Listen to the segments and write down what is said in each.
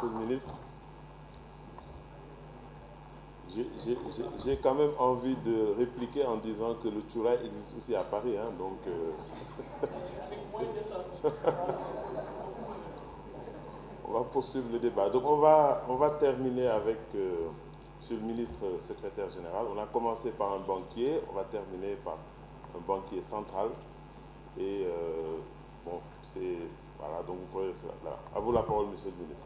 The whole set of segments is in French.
Monsieur le ministre. J'ai quand même envie de répliquer en disant que le Tchouraï existe aussi à Paris, hein, donc... on va poursuivre le débat. Donc on va terminer avec Monsieur le ministre secrétaire général. On a commencé par un banquier, on va terminer par un banquier central. Et bon, voilà, donc vous pouvez... À vous la parole, Monsieur le ministre.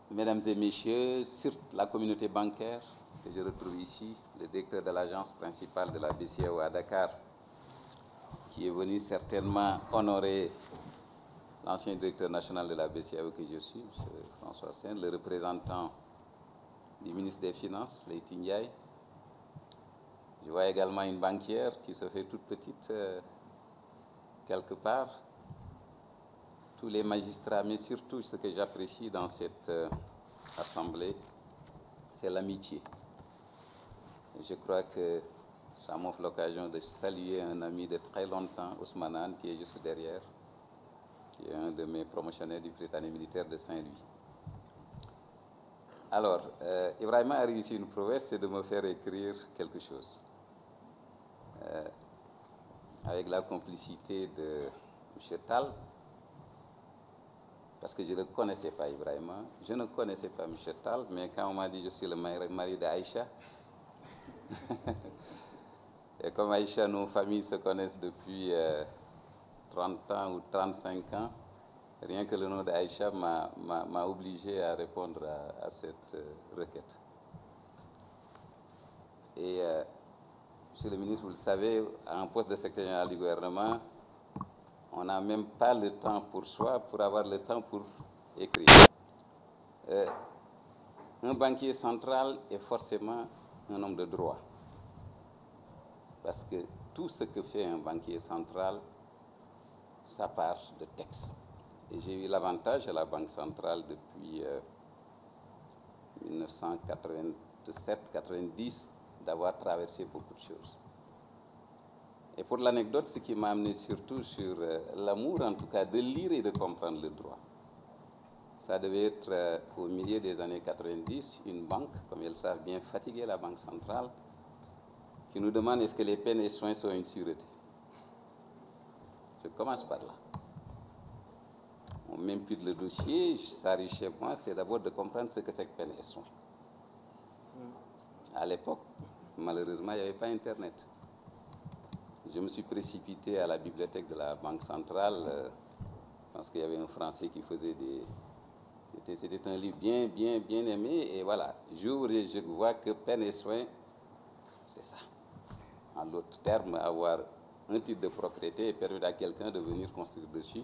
Mesdames et messieurs, sur la communauté bancaire que je retrouve ici, le directeur de l'agence principale de la BCEAO à Dakar, qui est venu certainement honorer l'ancien directeur national de la BCEAO que je suis, M. François Sen, le représentant du ministre des Finances, Leïti Ndiaye. Je vois également une banquière qui se fait toute petite quelque part. Tous les magistrats, mais surtout ce que j'apprécie dans cette assemblée, c'est l'amitié. Je crois que ça m'offre l'occasion de saluer un ami de très longtemps, Ousmane Anne, qui est juste derrière, qui est un de mes promotionnaires du Britannique militaire de Saint-Louis. Alors, Ibrahima a réussi une prouesse, c'est de me faire écrire quelque chose. Avec la complicité de M. Tal, parce que je ne connaissais pas Ibrahima, je ne connaissais pas M. Tal, mais quand on m'a dit que je suis le mari d'Aïcha, et comme Aïcha, nos familles se connaissent depuis 30 ans ou 35 ans, rien que le nom d'Aïcha m'a obligé à répondre à cette requête. Et Monsieur le ministre, vous le savez, à un poste de secrétaire général du gouvernement, on n'a même pas le temps pour soi, pour avoir le temps pour écrire. Un banquier central est forcément un homme de droit. Parce que tout ce que fait un banquier central, ça part de texte. Et j'ai eu l'avantage à la Banque centrale depuis 1987-90 d'avoir traversé beaucoup de choses. Et pour l'anecdote, ce qui m'a amené surtout sur l'amour, en tout cas, de lire et de comprendre le droit. Ça devait être au milieu des années 90, une banque, comme elles savent bien fatiguer la Banque centrale, qui nous demande est-ce que les peines et soins sont une sûreté. Je commence par là. On m'impute le dossier, ça arrive chez moi, c'est d'abord de comprendre ce que c'est que peine et soins. À l'époque, malheureusement, il n'y avait pas Internet. Je me suis précipité à la bibliothèque de la Banque centrale parce qu'il y avait un Français qui faisait des... C'était un livre bien aimé. Et voilà, j'ouvre et je vois que peine et soins, c'est ça. En d'autres termes, avoir un titre de propriété et permettre à quelqu'un de venir construire dessus.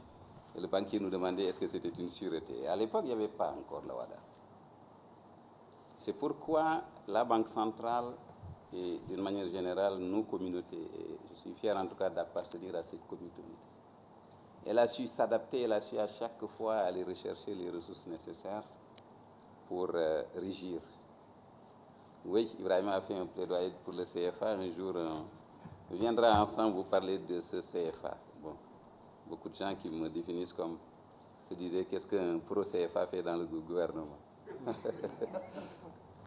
Et le banquier nous demandait est-ce que c'était une sûreté. Et à l'époque, il n'y avait pas encore la WADA. C'est pourquoi la Banque centrale et d'une manière générale, nos communautés, et je suis fier en tout cas d'appartenir à cette communauté, elle a su s'adapter, elle a su à chaque fois aller rechercher les ressources nécessaires pour régir. Oui, Ibrahima a fait un plaidoyer pour le CFA. Un jour, on viendra ensemble vous parler de ce CFA. Bon, beaucoup de gens qui me définissent comme, se disaient, qu'est-ce qu'un pro-CFA fait dans le gouvernement?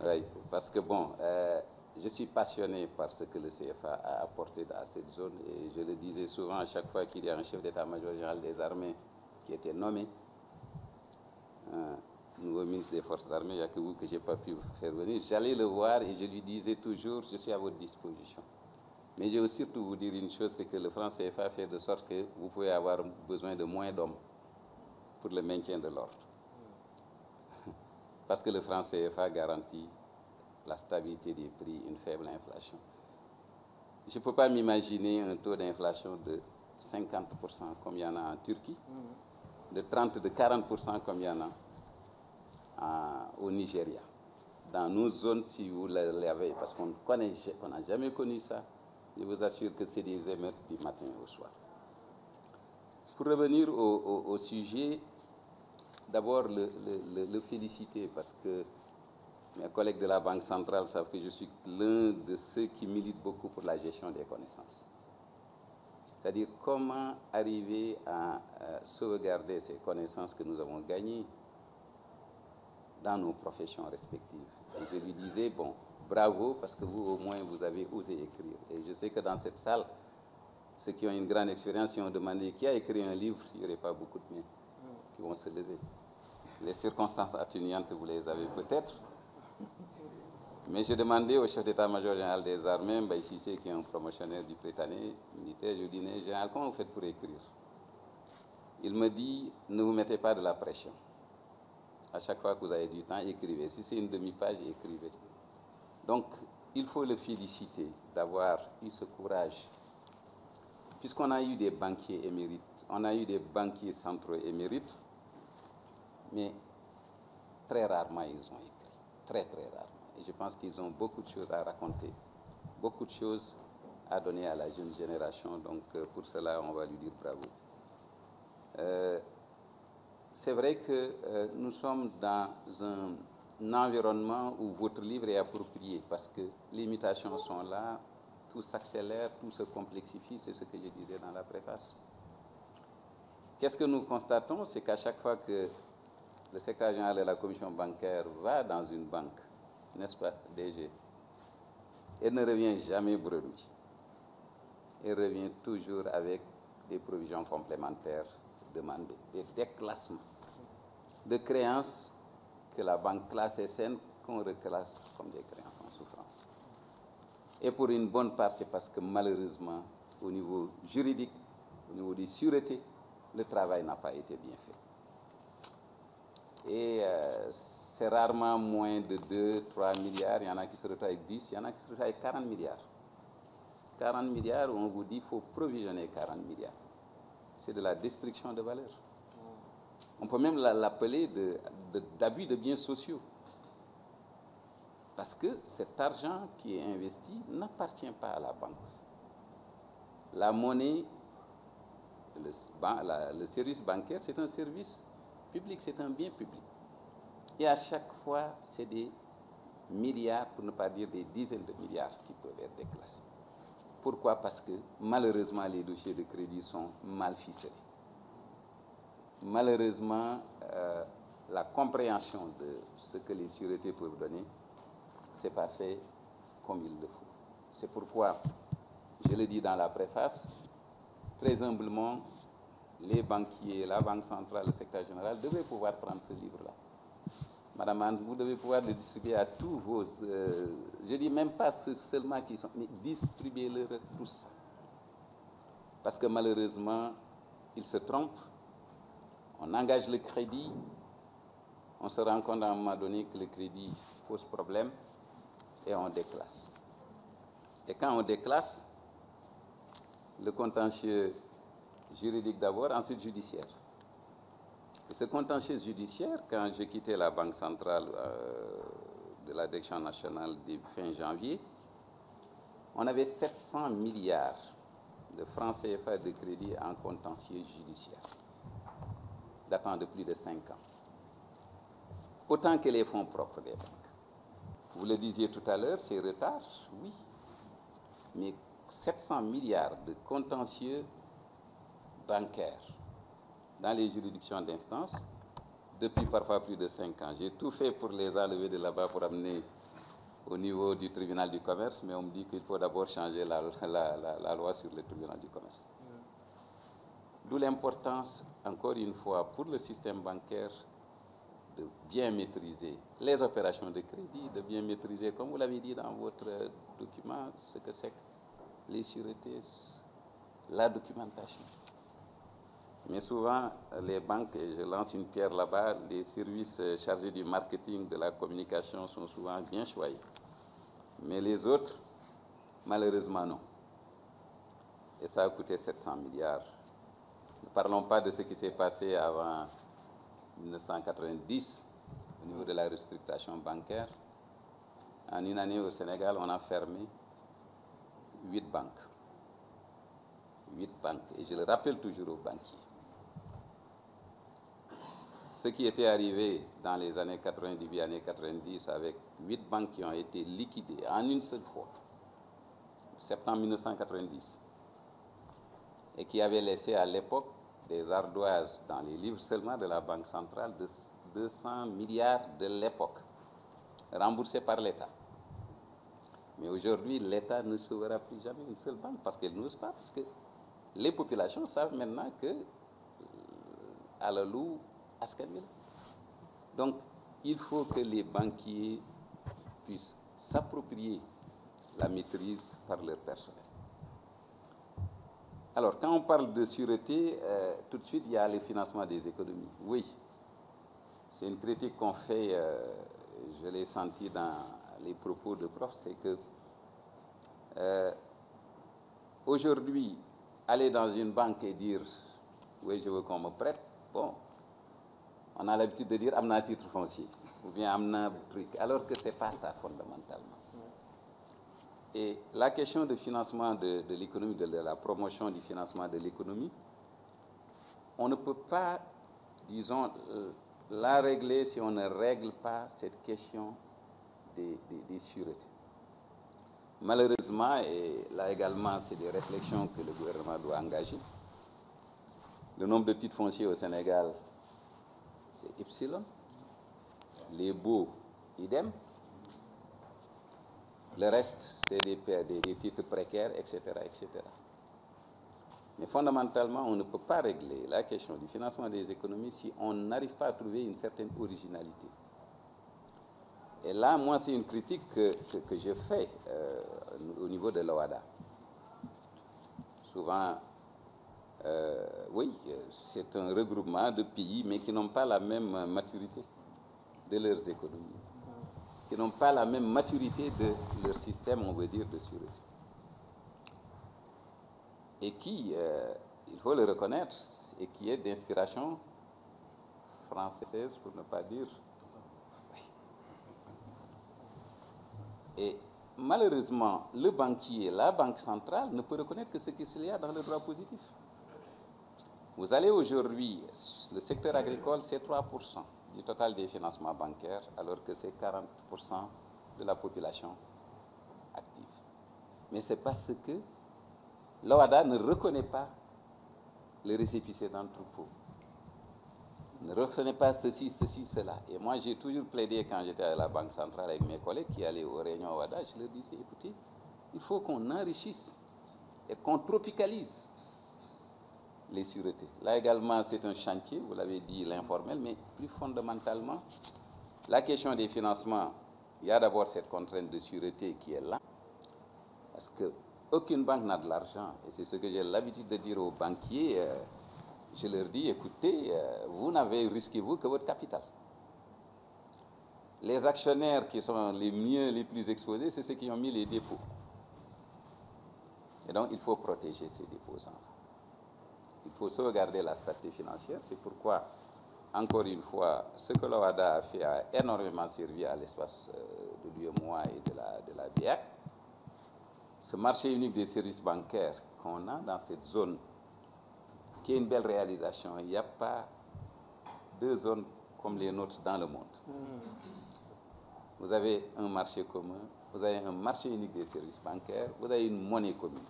Oui, parce que bon, je suis passionné par ce que le CFA a apporté à cette zone et je le disais souvent à chaque fois qu'il y a un chef d'état-major général des armées qui était nommé, nouveau ministre des Forces armées, il n'y a que vous que je n'ai pas pu faire venir, j'allais le voir et je lui disais toujours, je suis à votre disposition. Mais je veux surtout vous dire une chose, c'est que le franc CFA fait de sorte que vous pouvez avoir besoin de moins d'hommes pour le maintien de l'ordre. Parce que le franc CFA garantit la stabilité des prix, une faible inflation. Je ne peux pas m'imaginer un taux d'inflation de 50% comme il y en a en Turquie, de 30%, de 40% comme il y en a au Nigeria. Dans nos zones, si vous l'avez, parce qu'on n'a jamais connu ça, je vous assure que c'est des émeutes du matin au soir. Pour revenir au sujet, d'abord le féliciter parce que mes collègues de la Banque centrale savent que je suis l'un de ceux qui militent beaucoup pour la gestion des connaissances. C'est-à-dire comment arriver à sauvegarder ces connaissances que nous avons gagnées dans nos professions respectives. Et je lui disais, bon, bravo, parce que vous, au moins, vous avez osé écrire. Et je sais que dans cette salle, ceux qui ont une grande expérience, si on demandait qui a écrit un livre, il n'y aurait pas beaucoup de mains qui vont se lever. Les circonstances atténuantes, vous les avez peut-être. Mais j'ai demandé au chef d'état-major général des armées, Mbaye Cissé, qui est un promotionnaire du Prétané militaire, je lui dis, général, comment vous faites pour écrire? Il me dit, ne vous mettez pas de la pression. À chaque fois que vous avez du temps, écrivez. Si c'est une demi-page, écrivez. Donc, il faut le féliciter d'avoir eu ce courage. Puisqu'on a eu des banquiers émérites, on a eu des banquiers centraux émérites, mais très rarement ils ont écrit. Très, très rarement. Et je pense qu'ils ont beaucoup de choses à raconter, beaucoup de choses à donner à la jeune génération. Donc, pour cela, on va lui dire bravo. C'est vrai que nous sommes dans un environnement où votre livre est approprié parce que les mutations sont là, tout s'accélère, tout se complexifie, c'est ce que je disais dans la préface. Qu'est-ce que nous constatons? C'est qu'à chaque fois que le secrétaire général de la commission bancaire va dans une banque, n'est-ce pas, DG, elle ne revient jamais bredouille. Elle revient toujours avec des provisions complémentaires demandées, des déclassements de créances que la banque classe et saine qu'on reclasse comme des créances en souffrance. Et pour une bonne part, c'est parce que malheureusement, au niveau juridique, au niveau des sûretés, le travail n'a pas été bien fait. Et c'est rarement moins de 2-3 milliards. Il y en a qui se retrouvent avec 10, il y en a qui se retrouvent avec 40 milliards. 40 milliards, on vous dit qu'il faut provisionner 40 milliards. C'est de la destruction de valeur. On peut même l'appeler d'abus de biens sociaux. Parce que cet argent qui est investi n'appartient pas à la banque. La monnaie, le service bancaire, c'est un service public, c'est un bien public. Et à chaque fois, c'est des milliards, pour ne pas dire des dizaines de milliards qui peuvent être déclassés. Pourquoi? Parce que malheureusement, les dossiers de crédit sont mal ficelés. Malheureusement, la compréhension de ce que les sûretés peuvent donner, ce n'est pas fait comme il le faut. C'est pourquoi, je le dis dans la préface, très humblement, les banquiers, la Banque centrale, le secrétaire général devaient pouvoir prendre ce livre-là. Madame Anne, vous devez pouvoir le distribuer à tous vos... je ne dis même pas ceux seulement qui sont... mais distribuez-le tous. Parce que malheureusement, ils se trompent. On engage le crédit. On se rend compte à un moment donné que le crédit pose problème et on déclasse. Et quand on déclasse, le contentieux juridique d'abord, ensuite judiciaire. Et ce contentieux judiciaire, quand j'ai quitté la Banque centrale de la Direction nationale fin janvier, on avait 700 milliards de francs CFA de crédit en contentieux judiciaire, datant de plus de 5 ans. Autant que les fonds propres des banques. Vous le disiez tout à l'heure, c'est retard, oui. Mais 700 milliards de contentieux bancaires dans les juridictions d'instance, depuis parfois plus de 5 ans. J'ai tout fait pour les enlever de là-bas pour amener au niveau du tribunal du commerce, mais on me dit qu'il faut d'abord changer la loi sur le tribunal du commerce. D'où l'importance, encore une fois, pour le système bancaire, de bien maîtriser les opérations de crédit, de bien maîtriser, comme vous l'avez dit dans votre document, ce que c'est que les sûretés, la documentation. Mais souvent, les banques, et je lance une pierre là-bas, les services chargés du marketing, de la communication sont souvent bien choyés. Mais les autres, malheureusement, non. Et ça a coûté 700 milliards. Ne parlons pas de ce qui s'est passé avant 1990 au niveau de la restructuration bancaire. En une année au Sénégal, on a fermé 8 banques. 8 banques. Et je le rappelle toujours aux banquiers. Ce qui était arrivé dans les années 90, années 90, avec 8 banques qui ont été liquidées en une seule fois, septembre 1990, et qui avait laissé à l'époque des ardoises dans les livres seulement de la Banque centrale 200 milliards de l'époque, remboursés par l'État. Mais aujourd'hui, l'État ne sauvera plus jamais une seule banque parce qu'elle n'ose pas, parce que les populations savent maintenant que alalu askan wi la. Donc, il faut que les banquiers puissent s'approprier la maîtrise par leur personnel. Alors, quand on parle de sûreté, tout de suite, il y a le financement des économies. Oui, c'est une critique qu'on fait, je l'ai senti dans les propos de prof, c'est que aujourd'hui, aller dans une banque et dire « oui, je veux qu'on me prête », bon, on a l'habitude de dire « amna titre foncier » ou bien « amna truc », alors que ce n'est pas ça fondamentalement. Et la question de financement de l'économie, de la promotion du financement de l'économie, on ne peut pas, disons, la régler si on ne règle pas cette question des sûretés. Malheureusement, et là également, c'est des réflexions que le gouvernement doit engager. Le nombre de titres fonciers au Sénégal, c'est epsilon. Les baux, idem. Le reste, c'est des titres précaires, etc., etc. Mais fondamentalement, on ne peut pas régler la question du financement des économies si on n'arrive pas à trouver une certaine originalité. Et là, moi, c'est une critique que je fais au niveau de l'OHADA. Souvent, oui, c'est un regroupement de pays, mais qui n'ont pas la même maturité de leurs économies, qui n'ont pas la même maturité de leur système, on veut dire, de sûreté. Et qui, il faut le reconnaître, et qui est d'inspiration française, pour ne pas dire. Et malheureusement, le banquier, la banque centrale, ne peut reconnaître que ce qu'il y a dans le droit positif. Vous allez aujourd'hui, le secteur agricole, c'est 3% du total des financements bancaires, alors que c'est 40% de la population active. Mais c'est parce que l'OHADA ne reconnaît pas le récépissé dans le troupeau. Ne reconnaît pas ceci, cela. Et moi, j'ai toujours plaidé quand j'étais à la Banque centrale avec mes collègues qui allaient aux réunions OHADA, je leur disais, écoutez, il faut qu'on enrichisse et qu'on tropicalise les sûretés. Là également, c'est un chantier, vous l'avez dit, l'informel, mais plus fondamentalement, la question des financements, il y a d'abord cette contrainte de sûreté qui est là, parce qu'aucune banque n'a de l'argent, et c'est ce que j'ai l'habitude de dire aux banquiers, je leur dis, écoutez, vous n'avez risqué vous que votre capital. Les actionnaires qui sont les plus exposés, c'est ceux qui ont mis les dépôts. Et donc, il faut protéger ces déposants-là. Il faut sauvegarder la stabilité financière. C'est pourquoi, encore une fois, ce que l'OHADA a fait a énormément servi à l'espace de l'UEMOA et de la BIAC. Ce marché unique des services bancaires qu'on a dans cette zone, qui est une belle réalisation. Il n'y a pas deux zones comme les nôtres dans le monde. Vous avez un marché commun, vous avez un marché unique des services bancaires, vous avez une monnaie commune.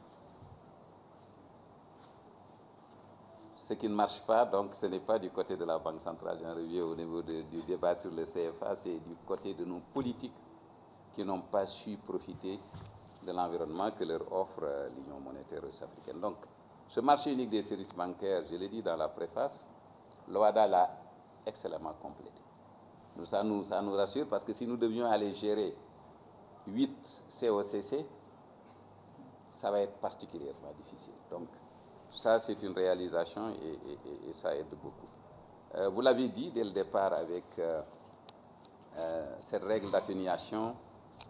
Ce qui ne marche pas, donc ce n'est pas du côté de la Banque centrale, j'en reviens au niveau du débat sur le CFA, c'est du côté de nos politiques qui n'ont pas su profiter de l'environnement que leur offre l'Union monétaire ouest-africaine. Donc, ce marché unique des services bancaires, je l'ai dit dans la préface, l'OHADA l'a excellemment complété. Ça nous rassure parce que si nous devions aller gérer 8 COCC, ça va être particulièrement difficile. Donc, ça, c'est une réalisation et ça aide beaucoup. Vous l'avez dit dès le départ avec cette règle d'atténuation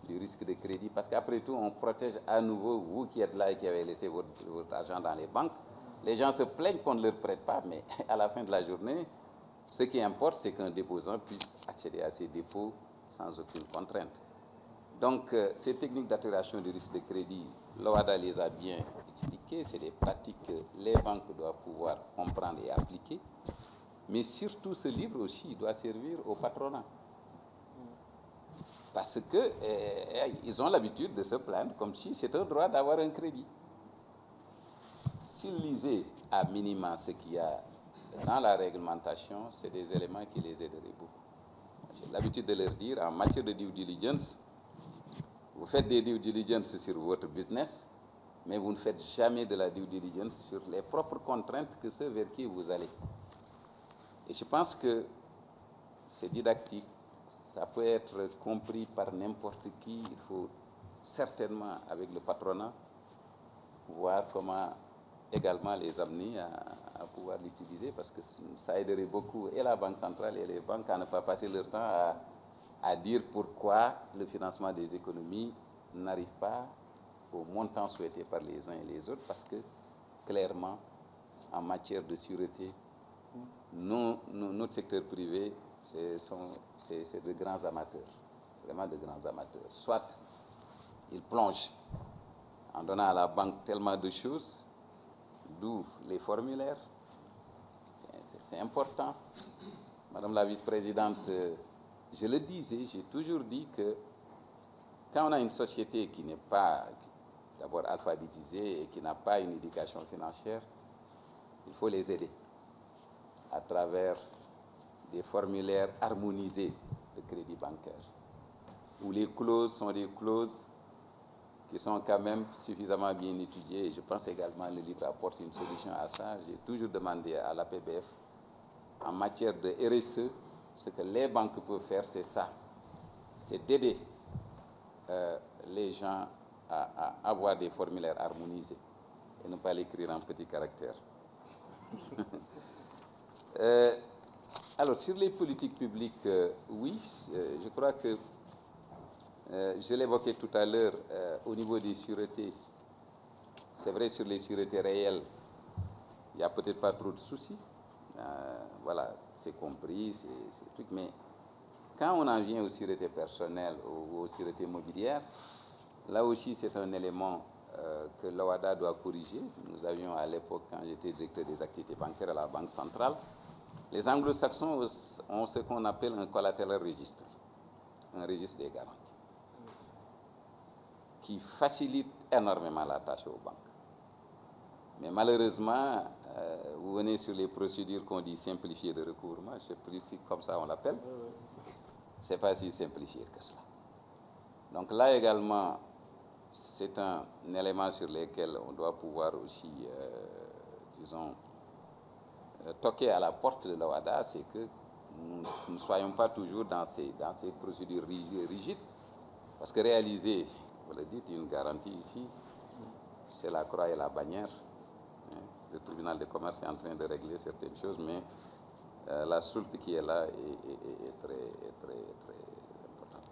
du risque de crédit, parce qu'après tout, on protège à nouveau vous qui êtes là et qui avez laissé votre argent dans les banques. Les gens se plaignent qu'on ne leur prête pas, mais à la fin de la journée, ce qui importe, c'est qu'un déposant puisse accéder à ses dépôts sans aucune contrainte. Donc, ces techniques d'atténuation du risque de crédit, l'OHADA les a bien expliquées. C'est des pratiques que les banques doivent pouvoir comprendre et appliquer. Mais surtout, ce livre aussi doit servir au patronat. Parce qu'ils ont l'habitude de se plaindre comme si c'était un droit d'avoir un crédit. S'ils lisaient à minima ce qu'il y a dans la réglementation, c'est des éléments qui les aideraient beaucoup. J'ai l'habitude de leur dire, en matière de due diligence, vous faites des due diligence sur votre business, mais vous ne faites jamais de la due diligence sur les propres contraintes que ceux vers qui vous allez. Et je pense que c'est didactique, ça peut être compris par n'importe qui. Il faut certainement, avec le patronat, voir comment également les amener à pouvoir l'utiliser, parce que ça aiderait beaucoup et la Banque centrale et les banques à ne pas passer leur temps à dire pourquoi le financement des économies n'arrive pas au montant souhaité par les uns et les autres, parce que clairement, en matière de sûreté, notre secteur privé, c'est de grands amateurs, vraiment de grands amateurs. Soit ils plongent en donnant à la banque tellement de choses, d'où les formulaires, c'est important. Madame la vice-présidente, je le disais, j'ai toujours dit que quand on a une société qui n'est pas d'abord alphabétisée et qui n'a pas une éducation financière, il faut les aider à travers des formulaires harmonisés de crédit bancaire, où les clauses sont des clauses qui sont quand même suffisamment bien étudiées. Et je pense également que le livre apporte une solution à ça. J'ai toujours demandé à l'APBF, en matière de RSE, ce que les banques peuvent faire, c'est ça. C'est d'aider les gens à avoir des formulaires harmonisés et ne pas l'écrire en petits caractères. Alors, sur les politiques publiques, oui, je crois que je l'évoquais tout à l'heure au niveau des sûretés. C'est vrai, sur les sûretés réelles, il n'y a peut-être pas trop de soucis. Voilà, c'est compris, c'est truc. Mais quand on en vient aux sûretés personnelles ou aux sûretés mobilières, là aussi, c'est un élément que l'OHADA doit corriger. Nous avions à l'époque, quand j'étais directeur des activités bancaires à la Banque centrale, les anglo-saxons ont ce qu'on appelle un collateral register, un registre des garanties, qui facilite énormément la tâche aux banques. Mais malheureusement, vous venez sur les procédures qu'on dit simplifiées de recouvrement, je ne sais plus si comme ça on l'appelle, ce n'est pas si simplifié que cela. Donc là également, c'est un élément sur lequel on doit pouvoir aussi, disons, toquer à la porte de l'OHADA, c'est que nous ne soyons pas toujours dans ces procédures rigides, parce que réaliser, vous le dites, une garantie ici, c'est la croix et la bannière. Le tribunal de commerce est en train de régler certaines choses, mais la soulte qui est là est très importante.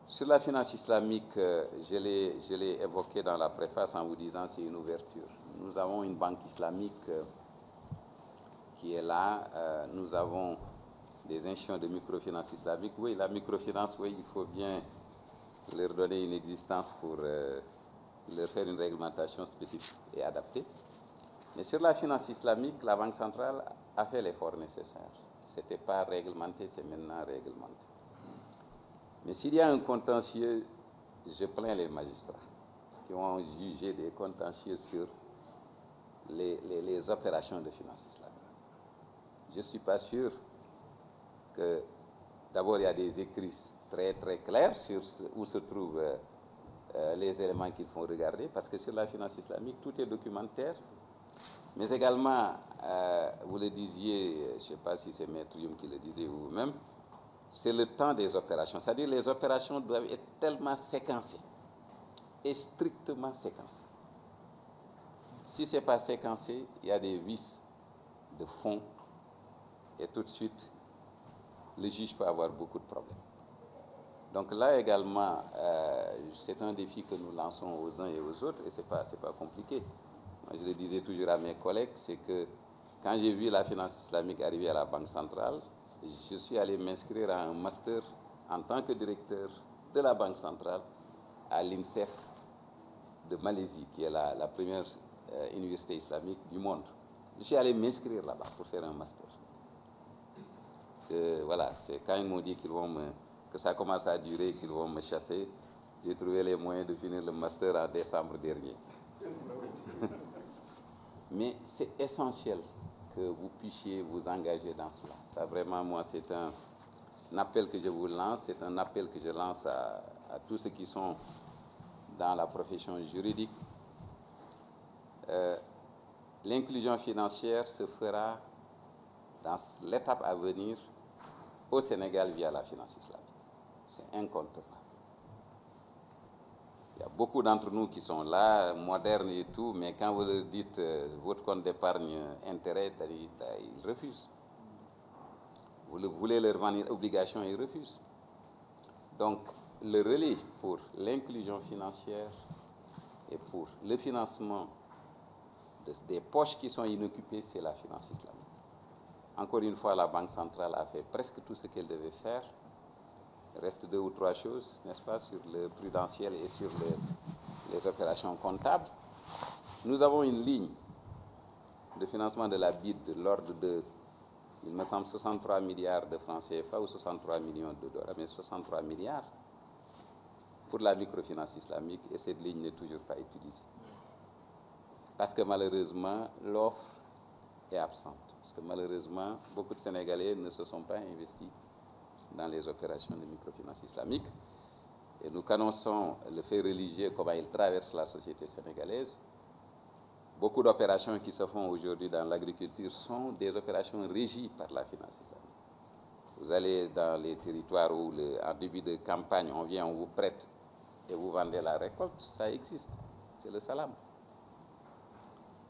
Sur la finance islamique, je l'ai évoqué dans la préface en vous disant que c'est une ouverture. Nous avons une banque islamique qui est là. Nous avons des institutions de microfinance islamique. Oui, la microfinance, oui, il faut bien leur donner une existence pour leur faire une réglementation spécifique et adaptée. Mais sur la finance islamique, la Banque centrale a fait l'effort nécessaire. Ce n'était pas réglementé, c'est maintenant réglementé. Mais s'il y a un contentieux, je plains les magistrats qui ont jugé des contentieux sur les opérations de finance islamique. Je ne suis pas sûr que, d'abord, il y a des écrits très clairs sur où se trouvent les éléments qu'il faut regarder, parce que sur la finance islamique, tout est documentaire. Mais également, vous le disiez, je ne sais pas si c'est Maître Youm qui le disait ou vous-même, c'est le temps des opérations. C'est-à-dire les opérations doivent être tellement séquencées et strictement séquencées. Si ce n'est pas séquencé, il y a des vices de fond et tout de suite, le juge peut avoir beaucoup de problèmes. Donc là également, c'est un défi que nous lançons aux uns et aux autres, et ce n'est pas compliqué. Moi, je le disais toujours à mes collègues, c'est que quand j'ai vu la finance islamique arriver à la Banque centrale, je suis allé m'inscrire à un master en tant que directeur de la Banque centrale à l'INSEF de Malaisie, qui est la première université islamique du monde. Je suis allé m'inscrire là-bas pour faire un master. Voilà, c'est quand ils m'ont dit que ça commence à durer, qu'ils vont me chasser, j'ai trouvé les moyens de finir le master en décembre dernier. Mais c'est essentiel que vous puissiez vous engager dans cela. Ça, vraiment, moi, c'est un appel que je vous lance, c'est un appel que je lance à tous ceux qui sont dans la profession juridique. L'inclusion financière se fera dans l'étape à venir au Sénégal via la finance islamique. C'est incontournable. Il y a beaucoup d'entre nous qui sont là, modernes et tout, mais quand vous leur dites votre compte d'épargne intérêt, ils refusent. Vous voulez leur vendre une obligation, ils refusent. Donc, le relais pour l'inclusion financière et pour le financement des poches qui sont inoccupées, c'est la finance islamique. Encore une fois, la Banque centrale a fait presque tout ce qu'elle devait faire. Il reste 2 ou 3 choses, n'est-ce pas, sur le prudentiel et sur les opérations comptables. Nous avons une ligne de financement de la BID de l'ordre de, il me semble, 63 milliards de francs CFA ou 63 millions de dollars, mais 63 milliards pour la microfinance islamique, et cette ligne n'est toujours pas utilisée. Parce que malheureusement, l'offre est absente. Parce que malheureusement, beaucoup de Sénégalais ne se sont pas investis dans les opérations de microfinance islamique. Et nous connaissons le fait religieux, comment il traverse la société sénégalaise. Beaucoup d'opérations qui se font aujourd'hui dans l'agriculture sont des opérations régies par la finance islamique. Vous allez dans les territoires où, en début de campagne, on vient, on vous prête et vous vendez la récolte, ça existe. C'est le salam.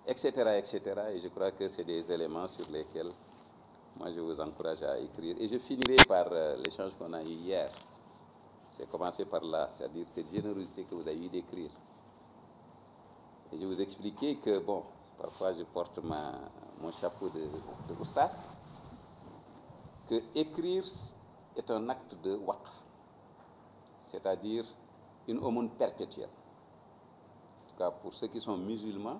Etc., etc. Et je crois que c'est des éléments sur lesquels moi je vous encourage à écrire. Et je finirai par l'échange qu'on a eu hier. J'ai commencé par là, c'est-à-dire cette générosité que vous avez eu d'écrire. Et je vous expliquais que, bon, parfois je porte mon chapeau de oustas, que écrire est un acte de waqf, c'est-à-dire une aumône perpétuelle. En tout cas, pour ceux qui sont musulmans,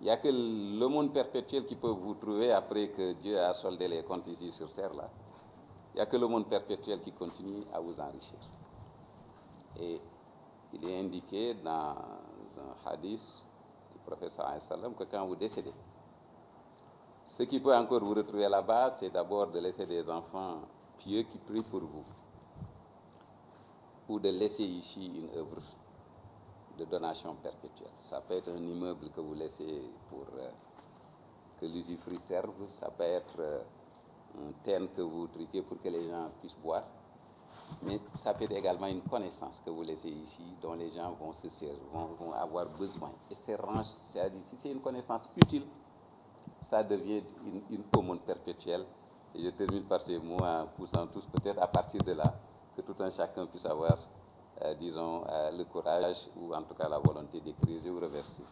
il n'y a que l'aumône perpétuelle qui peut vous trouver après que Dieu a soldé les comptes ici sur terre, là. Il n'y a que l'aumône perpétuelle qui continue à vous enrichir. Et il est indiqué dans un hadith du prophète sallam que quand vous décédez, ce qui peut encore vous retrouver là-bas, c'est d'abord de laisser des enfants pieux qui prient pour vous, ou de laisser ici une œuvre de donation perpétuelle. Ça peut être un immeuble que vous laissez pour que l'usufruit serve, ça peut être un thème que vous truquez pour que les gens puissent boire, mais ça peut être également une connaissance que vous laissez ici dont les gens vont se servir, vont avoir besoin. Et c'est-à-dire, si c'est une connaissance utile, ça devient une aumône perpétuelle. Et je termine par ces mots en poussant tous, peut-être à partir de là, que tout un chacun puisse avoir, disons, le courage ou en tout cas la volonté d'écrire. Je vous remercie.